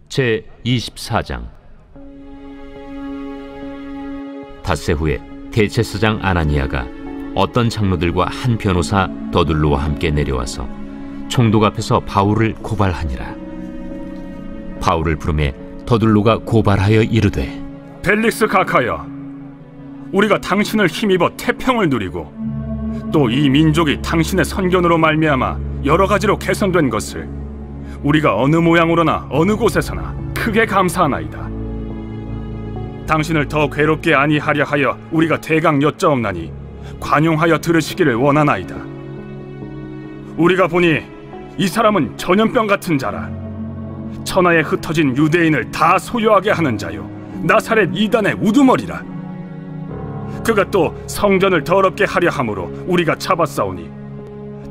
제24장. 닷새 후에 대제사장 아나니아가 어떤 장로들과 한 변호사 더둘로와 함께 내려와서 총독 앞에서 바울을 고발하니라. 바울을 부르매 더둘로가 고발하여 이르되, 벨릭스 각하여, 우리가 당신을 힘입어 태평을 누리고 또 이 민족이 당신의 선견으로 말미암아 여러 가지로 개선된 것을 우리가 어느 모양으로나 어느 곳에서나 크게 감사하나이다. 당신을 더 괴롭게 아니하려 하여 우리가 대강 여짜옵나니 관용하여 들으시기를 원하나이다. 우리가 보니 이 사람은 전염병 같은 자라. 천하에 흩어진 유대인을 다 소유하게 하는 자요, 나사렛 이단의 우두머리라. 그가 또 성전을 더럽게 하려 함으로 우리가 잡았사오니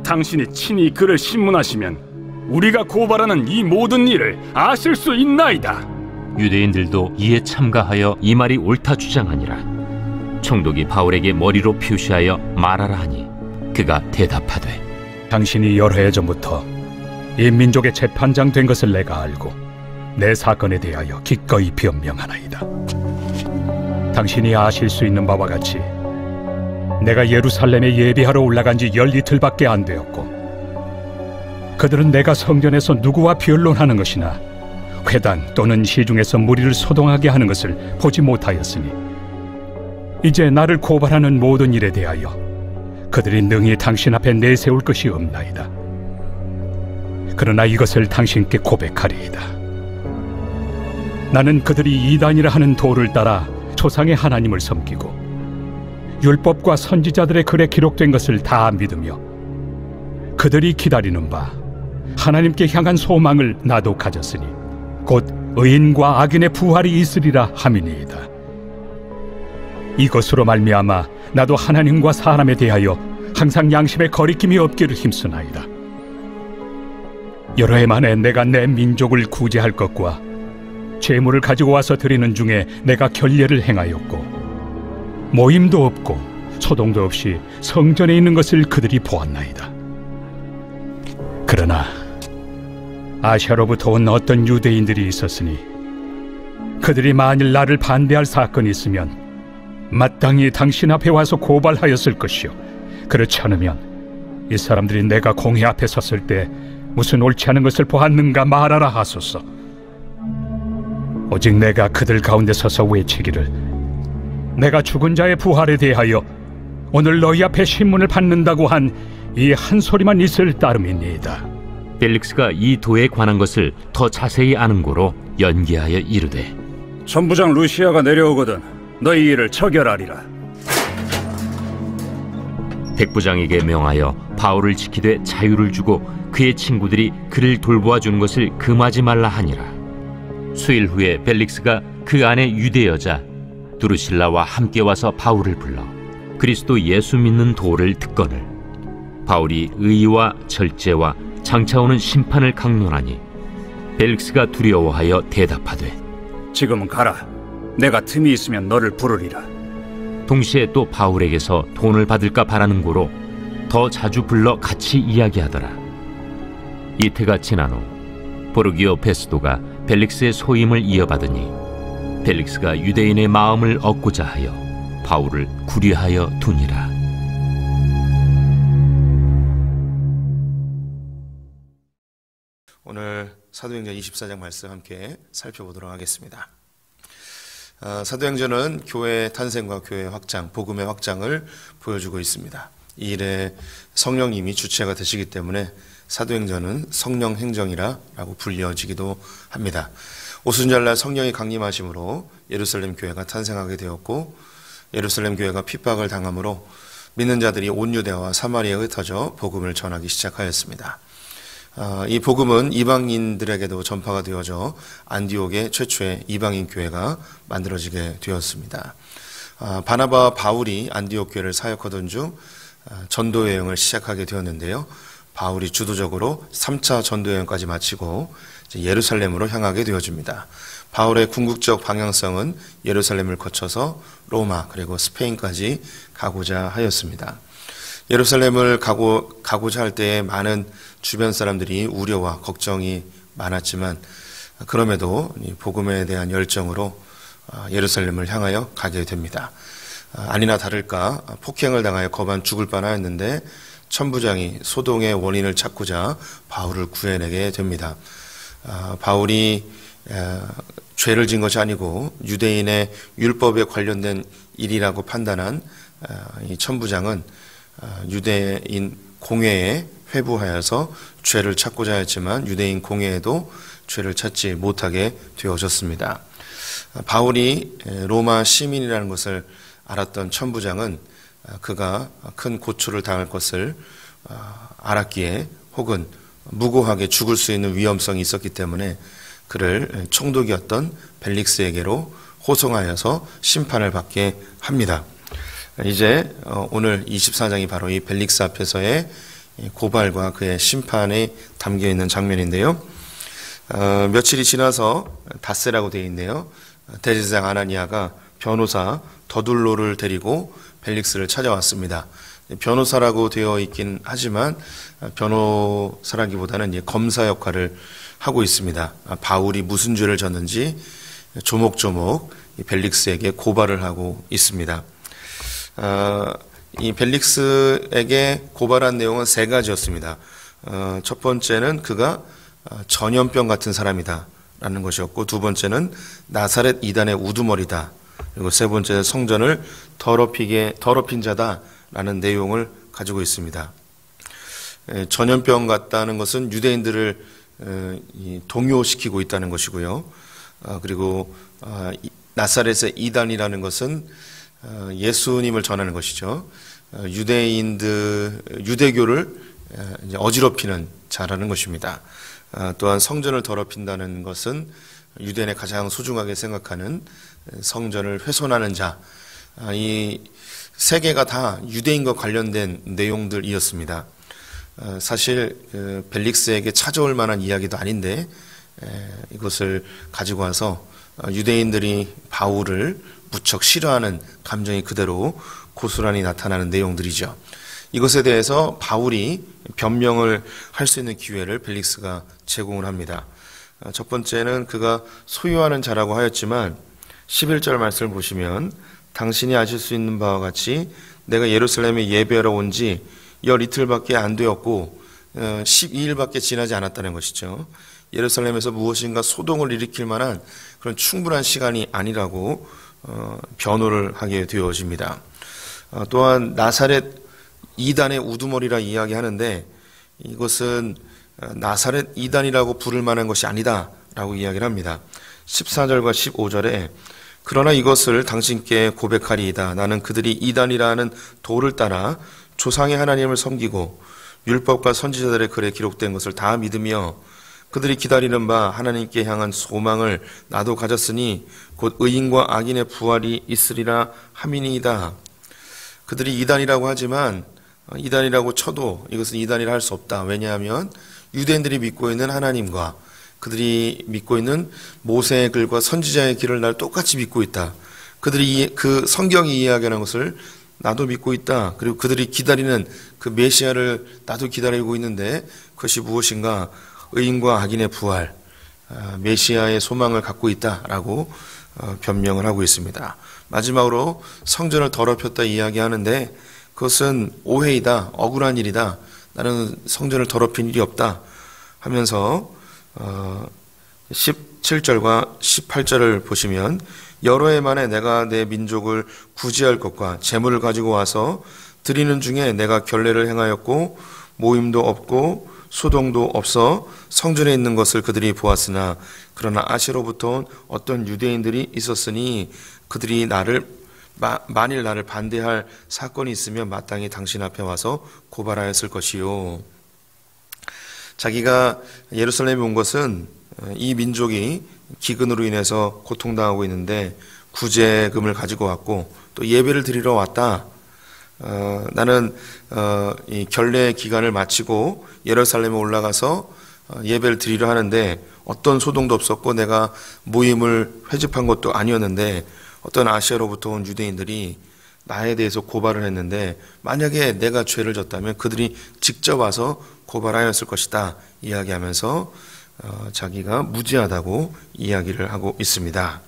당신이 친히 그를 신문하시면 우리가 고발하는 이 모든 일을 아실 수 있나이다. 유대인들도 이에 참가하여 이 말이 옳다 주장하니라. 총독이 바울에게 머리로 표시하여 말하라 하니 그가 대답하되, 당신이 여러 해 전부터 이 민족의 재판장 된 것을 내가 알고 내 사건에 대하여 기꺼이 변명하나이다. 당신이 아실 수 있는 바와 같이 내가 예루살렘에 예배하러 올라간 지 열이틀밖에 안 되었고, 그들은 내가 성전에서 누구와 변론하는 것이나 회당 또는 시중에서 무리를 소동하게 하는 것을 보지 못하였으니 이제 나를 고발하는 모든 일에 대하여 그들이 능히 당신 앞에 내세울 것이 없나이다. 그러나 이것을 당신께 고백하리이다. 나는 그들이 이단이라 하는 도를 따라 조상의 하나님을 섬기고 율법과 선지자들의 글에 기록된 것을 다 믿으며 그들이 기다리는 바 하나님께 향한 소망을 나도 가졌으니 곧 의인과 악인의 부활이 있으리라 함이니이다. 이것으로 말미암아 나도 하나님과 사람에 대하여 항상 양심에 거리낌이 없기를 힘쓰나이다. 여러 해 만에 내가 내 민족을 구제할 것과 제물을 가지고 와서 드리는 중에 내가 결례를 행하였고, 모임도 없고 소동도 없이 성전에 있는 것을 그들이 보았나이다. 그러나 아시아로부터 온 어떤 유대인들이 있었으니 그들이 만일 나를 반대할 사건이 있으면 마땅히 당신 앞에 와서 고발하였을 것이요, 그렇지 않으면 이 사람들이 내가 공회 앞에 섰을 때 무슨 옳지 않은 것을 보았는가 말하라 하소서. 오직 내가 그들 가운데 서서 외치기를, 내가 죽은 자의 부활에 대하여 오늘 너희 앞에 신문을 받는다고 한 이 한 소리만 있을 따름이니이다. 벨릭스가 이 도에 관한 것을 더 자세히 아는 고로 연기하여 이르되, 천부장 루시아가 내려오거든 너희 일을 처결하리라. 백부장에게 명하여 바울을 지키되 자유를 주고 그의 친구들이 그를 돌보아 주는 것을 금하지 말라 하니라. 수일 후에 벨릭스가 그 안에 유대 여자 두루실라와 함께 와서 바울을 불러 그리스도 예수 믿는 도를 듣거늘 바울이 의와 절제와 장차 오는 심판을 강론하니 벨릭스가 두려워하여 대답하되, 지금은 가라. 내가 틈이 있으면 너를 부르리라. 동시에 또 바울에게서 돈을 받을까 바라는 고로 더 자주 불러 같이 이야기하더라. 이태가 지난 후 보르기오 베스도가 벨릭스의 소임을 이어받으니 벨릭스가 유대인의 마음을 얻고자 하여 바울을 구류하여 두니라. 오늘 사도행전 24장 말씀 함께 살펴보도록 하겠습니다. 사도행전은 교회 탄생과 교회 확장, 복음의 확장을 보여주고 있습니다. 이 일에 성령님이 주체가 되시기 때문에 사도행전은 성령행전이라고 불려지기도 합니다. 오순절날 성령이 강림하심으로 예루살렘 교회가 탄생하게 되었고, 예루살렘 교회가 핍박을 당함으로 믿는 자들이 온 유대와 사마리아에 흩어져 복음을 전하기 시작하였습니다. 이 복음은 이방인들에게도 전파가 되어져 안디옥의 최초의 이방인 교회가 만들어지게 되었습니다. 바나바와 바울이 안디옥 교회를 사역하던 중 전도 여행을 시작하게 되었는데요. 바울이 주도적으로 3차 전도 여행까지 마치고 예루살렘으로 향하게 되어집니다. 바울의 궁극적 방향성은 예루살렘을 거쳐서 로마 그리고 스페인까지 가고자 하였습니다. 예루살렘을 가고자 할 때에 많은 주변 사람들이 우려와 걱정이 많았지만 그럼에도 이 복음에 대한 열정으로 예루살렘을 향하여 가게 됩니다. 아니나 다를까 폭행을 당하여 거반 죽을 뻔하였는데 천부장이 소동의 원인을 찾고자 바울을 구해내게 됩니다. 바울이 죄를 진 것이 아니고 유대인의 율법에 관련된 일이라고 판단한 이 천부장은 유대인 공회에 회부하여서 죄를 찾고자 했지만 유대인 공회에도 죄를 찾지 못하게 되어졌습니다. 바울이 로마 시민이라는 것을 알았던 천부장은 그가 큰 고초를 당할 것을 알았기에 혹은 무고하게 죽을 수 있는 위험성이 있었기 때문에 그를 총독이었던 벨릭스에게로 호송하여서 심판을 받게 합니다. 이제 오늘 24장이 바로 이 벨릭스 앞에서의 고발과 그의 심판에 담겨 있는 장면인데요. 며칠이 지나서 닷새라고 되어 있네요. 대제사장 아나니아가 변호사 더둘로를 데리고 벨릭스를 찾아왔습니다. 변호사라고 되어 있긴 하지만 변호사라기보다는 검사 역할을 하고 있습니다. 바울이 무슨 죄를 졌는지 조목조목 벨릭스에게 고발을 하고 있습니다. 이 벨릭스에게 고발한 내용은 세 가지였습니다. 첫 번째는 그가 전염병 같은 사람이다 라는 것이었고, 두 번째는 나사렛 이단의 우두머리다, 그리고 세 번째는 성전을 더럽힌 자다 라는 내용을 가지고 있습니다. 전염병 같다는 것은 유대인들을 동요시키고 있다는 것이고요. 그리고 나사렛의 이단이라는 것은 예수님을 전하는 것이죠. 유대교를 어지럽히는 자라는 것입니다. 또한 성전을 더럽힌다는 것은 유대인의 가장 소중하게 생각하는 성전을 훼손하는 자, 이 세 개가 다 유대인과 관련된 내용들이었습니다. 사실 벨릭스에게 찾아올 만한 이야기도 아닌데 이것을 가지고 와서 유대인들이 바울을 무척 싫어하는 감정이 그대로 고스란히 나타나는 내용들이죠. 이것에 대해서 바울이 변명을 할 수 있는 기회를 벨릭스가 제공을 합니다. 첫 번째는 그가 소유하는 자라고 하였지만 11절 말씀을 보시면 당신이 아실 수 있는 바와 같이 내가 예루살렘에 예배하러 온 지 열 이틀밖에 안 되었고 12일밖에 지나지 않았다는 것이죠. 예루살렘에서 무엇인가 소동을 일으킬 만한 그런 충분한 시간이 아니라고 변호를 하게 되어집니다. 또한 나사렛 이단의 우두머리라 이야기하는데 이것은 나사렛 이단이라고 부를 만한 것이 아니다 라고 이야기를 합니다. 14절과 15절에 그러나 이것을 당신께 고백하리이다. 나는 그들이 이단이라는 도를 따라 조상의 하나님을 섬기고 율법과 선지자들의 글에 기록된 것을 다 믿으며 그들이 기다리는 바 하나님께 향한 소망을 나도 가졌으니 곧 의인과 악인의 부활이 있으리라 함이니이다. 그들이 이단이라고 하지만 이단이라고 쳐도 이것은 이단이라 할 수 없다. 왜냐하면 유대인들이 믿고 있는 하나님과 그들이 믿고 있는 모세의 글과 선지자의 길을 날 똑같이 믿고 있다. 그들이 그 성경이 이야기하는 것을 나도 믿고 있다. 그리고 그들이 기다리는 그 메시아를 나도 기다리고 있는데 그것이 무엇인가? 의인과 악인의 부활, 메시아의 소망을 갖고 있다라고 변명을 하고 있습니다. 마지막으로 성전을 더럽혔다 이야기하는데 그것은 오해이다, 억울한 일이다. 나는 성전을 더럽힌 일이 없다 하면서 17절과 18절을 보시면 여러 해 만에 내가 내 민족을 구제할 것과 재물을 가지고 와서 드리는 중에 내가 결례를 행하였고 모임도 없고 소동도 없어 성전에 있는 것을 그들이 보았으나 그러나 아시로부터 온 어떤 유대인들이 있었으니 그들이 만일 나를 반대할 사건이 있으면 마땅히 당신 앞에 와서 고발하였을 것이요. 자기가 예루살렘에 온 것은 이 민족이 기근으로 인해서 고통당하고 있는데 구제금을 가지고 왔고 또 예배를 드리러 왔다. 나는 이 결례 기간을 마치고 예루살렘에 올라가서 예배를 드리려 하는데 어떤 소동도 없었고 내가 모임을 회집한 것도 아니었는데 어떤 아시아로부터 온 유대인들이 나에 대해서 고발을 했는데 만약에 내가 죄를 졌다면 그들이 직접 와서 고발하였을 것이다 이야기하면서 자기가 무죄하다고 이야기를 하고 있습니다.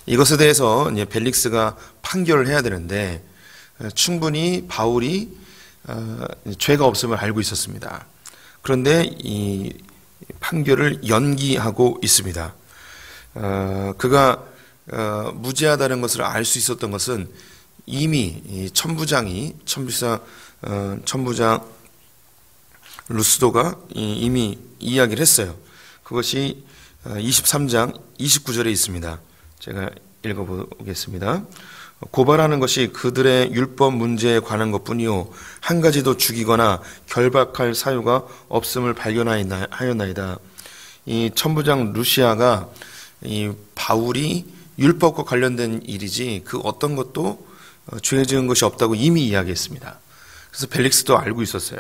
이것에 대해서 이제 벨릭스가 판결을 해야 되는데 충분히 바울이 죄가 없음을 알고 있었습니다. 그런데 이 판결을 연기하고 있습니다. 그가 무죄하다는 것을 알 수 있었던 것은 이미 이 천부장 루스도가 이미 이야기를 했어요. 그것이 23장 29절에 있습니다. 제가 읽어보겠습니다. 고발하는 것이 그들의 율법 문제에 관한 것뿐이요 한 가지도 죽이거나 결박할 사유가 없음을 발견하였나이다. 이 천부장 루시아가 이 바울이 율법과 관련된 일이지 그 어떤 것도 죄 지은 것이 없다고 이미 이야기했습니다. 그래서 벨릭스도 알고 있었어요.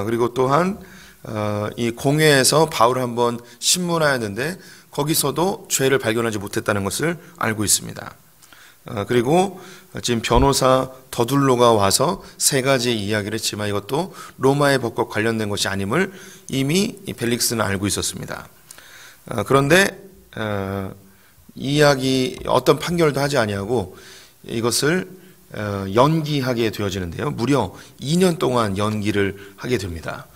그리고 또한 이 공회에서 바울을 한번 신문하였는데 거기서도 죄를 발견하지 못했다는 것을 알고 있습니다. 그리고 지금 변호사 더둘로가 와서 세 가지의 이야기를 했지만 이것도 로마의 법과 관련된 것이 아님을 이미 벨릭스는 알고 있었습니다. 그런데 이야기 어떤 판결도 하지 아니하고 이것을 연기하게 되어지는데요. 무려 2년 동안 연기를 하게 됩니다.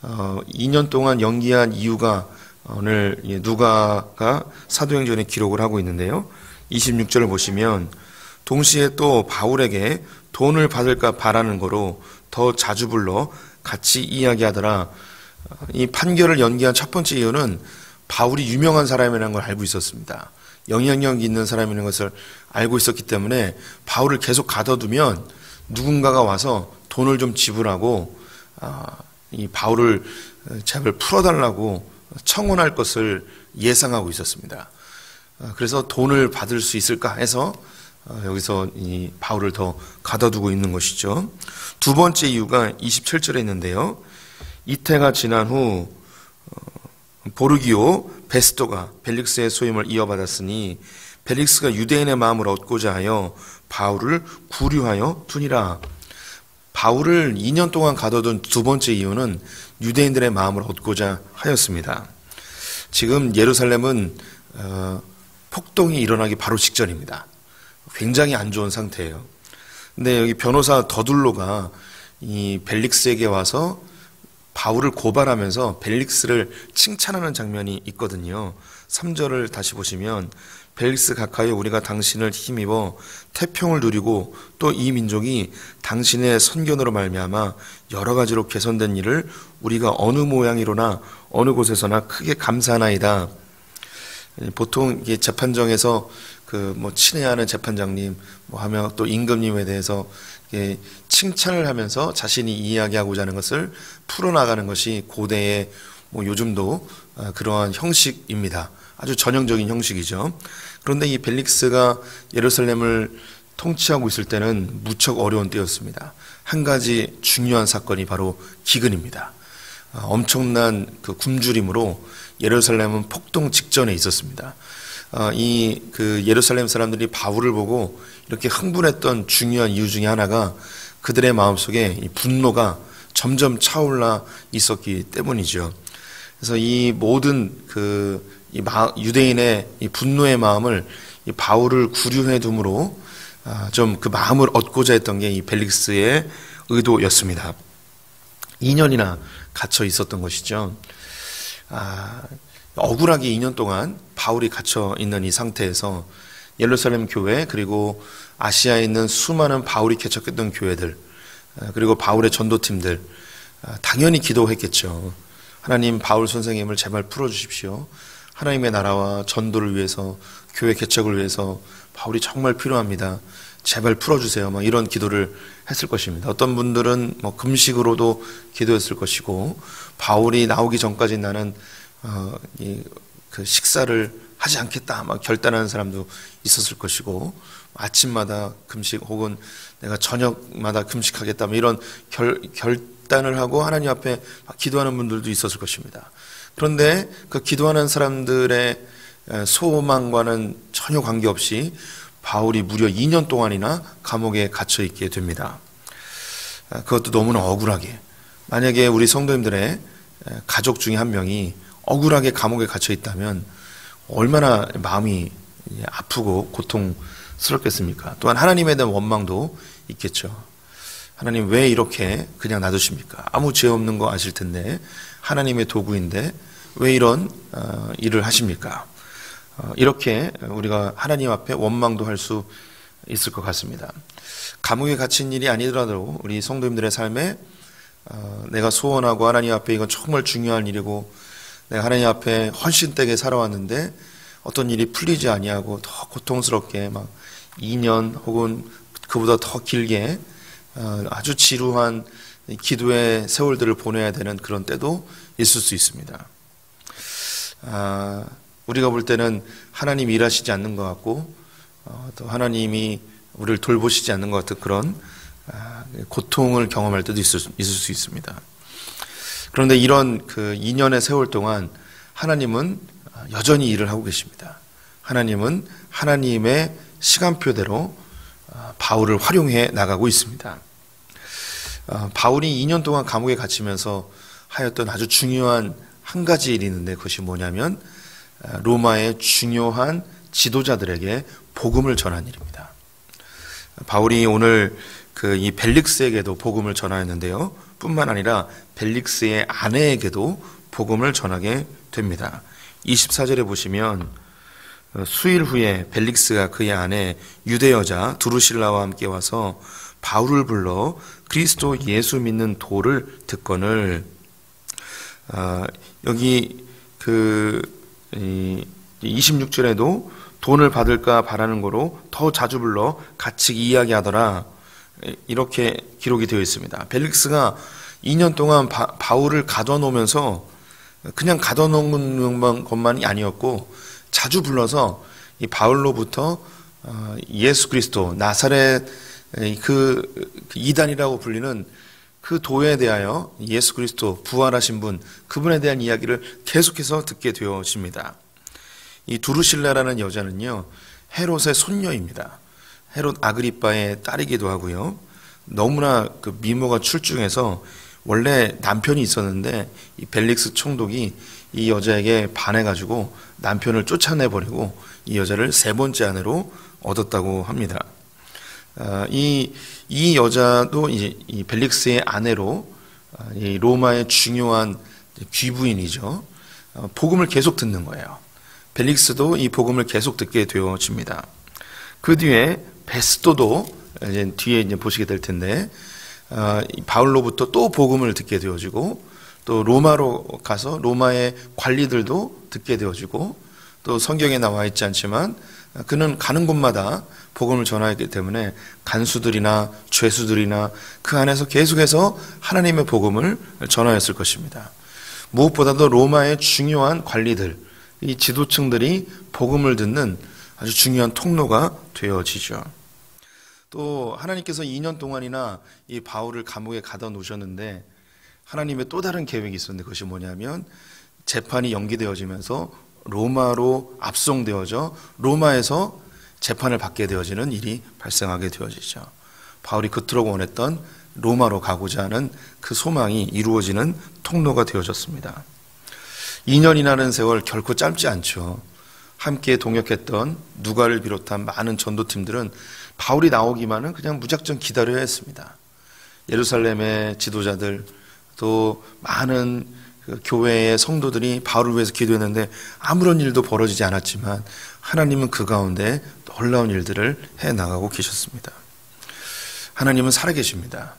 2년 동안 연기한 이유가 오늘 누가가 사도행전에 기록을 하고 있는데요. 26절을 보시면 동시에 또 바울에게 돈을 받을까 바라는 거로 더 자주 불러 같이 이야기하더라. 이 판결을 연기한 첫 번째 이유는 바울이 유명한 사람이라는 걸 알고 있었습니다. 영향력 있는 사람이라는 것을 알고 있었기 때문에 바울을 계속 가둬두면 누군가가 와서 돈을 좀 지불하고 이 바울을 제발 풀어달라고 청원할 것을 예상하고 있었습니다. 그래서 돈을 받을 수 있을까 해서 여기서 이 바울을 더 가둬두고 있는 것이죠. 두 번째 이유가 27절에 있는데요. 이태가 지난 후 보르기오 베스토가 벨릭스의 소임을 이어받았으니 벨릭스가 유대인의 마음을 얻고자 하여 바울을 구류하여 두니라. 바울을 2년 동안 가둬둔 두 번째 이유는 유대인들의 마음을 얻고자 하였습니다. 지금 예루살렘은 폭동이 일어나기 바로 직전입니다. 굉장히 안 좋은 상태예요. 근데 여기 변호사 더둘로가 이 벨릭스에게 와서 바울을 고발하면서 벨릭스를 칭찬하는 장면이 있거든요. 3절을 다시 보시면 벨릭스 각하여 우리가 당신을 힘입어 태평을 누리고 또 이 민족이 당신의 선견으로 말미암아 여러 가지로 개선된 일을 우리가 어느 모양이로나 어느 곳에서나 크게 감사하나이다. 보통 재판정에서 친애하는 재판장님 하며 또 임금님에 대해서 칭찬을 하면서 자신이 이야기하고자 하는 것을 풀어나가는 것이 고대의 요즘도 그러한 형식입니다. 아주 전형적인 형식이죠. 그런데 이 벨릭스가 예루살렘을 통치하고 있을 때는 무척 어려운 때였습니다. 한 가지 중요한 사건이 바로 기근입니다. 엄청난 그 굶주림으로 예루살렘은 폭동 직전에 있었습니다. 예루살렘 사람들이 바울을 보고 이렇게 흥분했던 중요한 이유 중에 하나가 그들의 마음속에 이 분노가 점점 차올라 있었기 때문이죠. 그래서 이 모든 유대인의 이 분노의 마음을 이 바울을 구류해 둠으로 좀 그 마음을 얻고자 했던 게 이 벨릭스의 의도였습니다. 2년이나 갇혀 있었던 것이죠. 억울하게 2년 동안 바울이 갇혀 있는 이 상태에서 예루살렘 교회 그리고 아시아에 있는 수많은 바울이 개척했던 교회들 그리고 바울의 전도팀들 당연히 기도했겠죠. 하나님 바울 선생님을 제발 풀어주십시오. 하나님의 나라와 전도를 위해서 교회 개척을 위해서 바울이 정말 필요합니다. 제발 풀어주세요. 이런 기도를 했을 것입니다. 어떤 분들은 금식으로도 기도했을 것이고 바울이 나오기 전까지 나는 그 식사를 하지 않겠다 결단하는 사람도 있었을 것이고 아침마다 금식 혹은 내가 저녁마다 금식하겠다 이런 결단을 하고 하나님 앞에 기도하는 분들도 있었을 것입니다. 그런데 그 기도하는 사람들의 소망과는 전혀 관계없이 바울이 무려 2년 동안이나 감옥에 갇혀 있게 됩니다. 그것도 너무나 억울하게 만약에 우리 성도님들의 가족 중에 한 명이 억울하게 감옥에 갇혀 있다면 얼마나 마음이 아프고 고통스럽겠습니까? 또한 하나님에 대한 원망도 있겠죠. 하나님 왜 이렇게 그냥 놔두십니까? 아무 죄 없는 거 아실 텐데 하나님의 도구인데 왜 이런 일을 하십니까? 이렇게 우리가 하나님 앞에 원망도 할 수 있을 것 같습니다. 감옥에 갇힌 일이 아니더라도 우리 성도님들의 삶에 내가 소원하고 하나님 앞에 이건 정말 중요한 일이고 내가 하나님 앞에 헌신되게 살아왔는데 어떤 일이 풀리지 아니하고 더 고통스럽게 막 2년 혹은 그보다 더 길게 아주 지루한 기도의 세월들을 보내야 되는 그런 때도 있을 수 있습니다. 우리가 볼 때는 하나님이 일하시지 않는 것 같고 또 하나님이 우리를 돌보시지 않는 것 같은 그런 고통을 경험할 때도 있을 수 있습니다. 그런데 이런 그 2년의 세월 동안 하나님은 여전히 일을 하고 계십니다. 하나님은 하나님의 시간표대로 바울을 활용해 나가고 있습니다. 바울이 2년 동안 감옥에 갇히면서 하였던 아주 중요한 한 가지 일이 있는데 그것이 뭐냐면 로마의 중요한 지도자들에게 복음을 전한 일입니다. 바울이 오늘 이 벨릭스에게도 복음을 전하였는데요. 뿐만 아니라 벨릭스의 아내에게도 복음을 전하게 됩니다. 24절에 보시면 수일 후에 벨릭스가 그의 아내 유대 여자 두루실라와 함께 와서 바울을 불러 그리스도 예수 믿는 도를 듣거늘. 여기 26절에도 돈을 받을까 바라는 거로 더 자주 불러 같이 이야기하더라. 이렇게 기록이 되어 있습니다. 벨릭스가 2년 동안 바울을 가둬놓으면서 그냥 가둬놓은 것만이 아니었고 자주 불러서 이 바울로부터 예수 그리스도 나사렛 그 이단이라고 불리는 그 도에 대하여 예수 그리스도 부활하신 분 그분에 대한 이야기를 계속해서 듣게 되어집니다. 이 두루실라라는 여자는요 헤롯의 손녀입니다. 헤롯 아그리빠의 딸이기도 하고요. 너무나 그 미모가 출중해서 원래 남편이 있었는데 이 벨릭스 총독이 이 여자에게 반해가지고 남편을 쫓아내버리고 이 여자를 세 번째 아내로 얻었다고 합니다. 이 여자도 이제 이 벨릭스의 아내로 이 로마의 중요한 귀부인이죠. 복음을 계속 듣는 거예요. 벨릭스도 이 복음을 계속 듣게 되어집니다. 그 뒤에 베스도도 이제 뒤에 이제 보시게 될 텐데 바울로부터 또 복음을 듣게 되어지고 또 로마로 가서 로마의 관리들도 듣게 되어지고 또 성경에 나와 있지 않지만 그는 가는 곳마다 복음을 전하기 때문에 간수들이나 죄수들이나 그 안에서 계속해서 하나님의 복음을 전하였을 것입니다. 무엇보다도 로마의 중요한 관리들, 이 지도층들이 복음을 듣는 아주 중요한 통로가 되어지죠. 또 하나님께서 2년 동안이나 이 바울을 감옥에 가둬 놓으셨는데 하나님의 또 다른 계획이 있었는데 그것이 뭐냐면 재판이 연기되어지면서 로마로 압송되어져 로마에서 재판을 받게 되어지는 일이 발생하게 되어지죠. 바울이 그토록 원했던 로마로 가고자 하는 그 소망이 이루어지는 통로가 되어졌습니다. 2년이라는 세월 결코 짧지 않죠. 함께 동역했던 누가를 비롯한 많은 전도팀들은 바울이 나오기만은 그냥 무작정 기다려야 했습니다. 예루살렘의 지도자들 또 많은 교회의 성도들이 바울을 위해서 기도했는데 아무런 일도 벌어지지 않았지만 하나님은 그 가운데 놀라운 일들을 해나가고 계셨습니다. 하나님은 살아계십니다.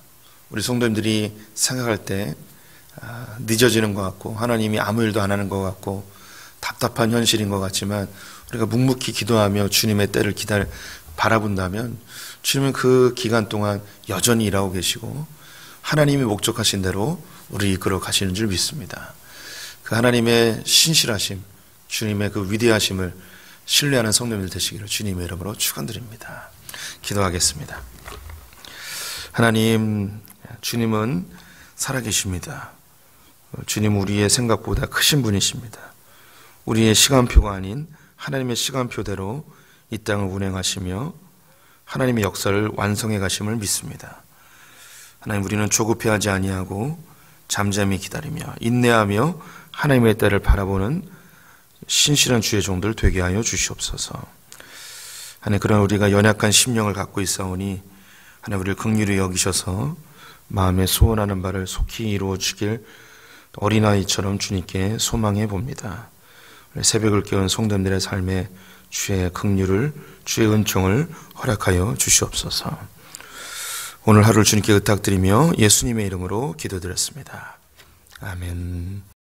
우리 성도님들이 생각할 때 늦어지는 것 같고 하나님이 아무 일도 안 하는 것 같고 답답한 현실인 것 같지만 우리가 묵묵히 기도하며 주님의 때를 바라본다면 주님은 그 기간 동안 여전히 일하고 계시고 하나님이 목적하신 대로 우리를 이끌어 가시는 줄 믿습니다. 그 하나님의 신실하심, 주님의 그 위대하심을 신뢰하는 성도님들 되시기를 주님의 이름으로 축원드립니다. 기도하겠습니다. 하나님, 주님은 살아계십니다. 주님 우리의 생각보다 크신 분이십니다. 우리의 시간표가 아닌 하나님의 시간표대로 이 땅을 운행하시며 하나님의 역사를 완성해 가심을 믿습니다. 하나님 우리는 조급해하지 아니하고 잠잠히 기다리며 인내하며 하나님의 때를 바라보는 신실한 주의 종들 되게 하여 주시옵소서. 하나님, 그런 우리가 연약한 심령을 갖고 있사오니 하나님 우리를 긍휼히 여기셔서 마음에 소원하는 바를 속히 이루어 주길 어린아이처럼 주님께 소망해 봅니다. 새벽을 깨운 성도님들의 삶에 주의 긍휼을, 주의 은총을 허락하여 주시옵소서. 오늘 하루를 주님께 의탁드리며 예수님의 이름으로 기도드렸습니다. 아멘.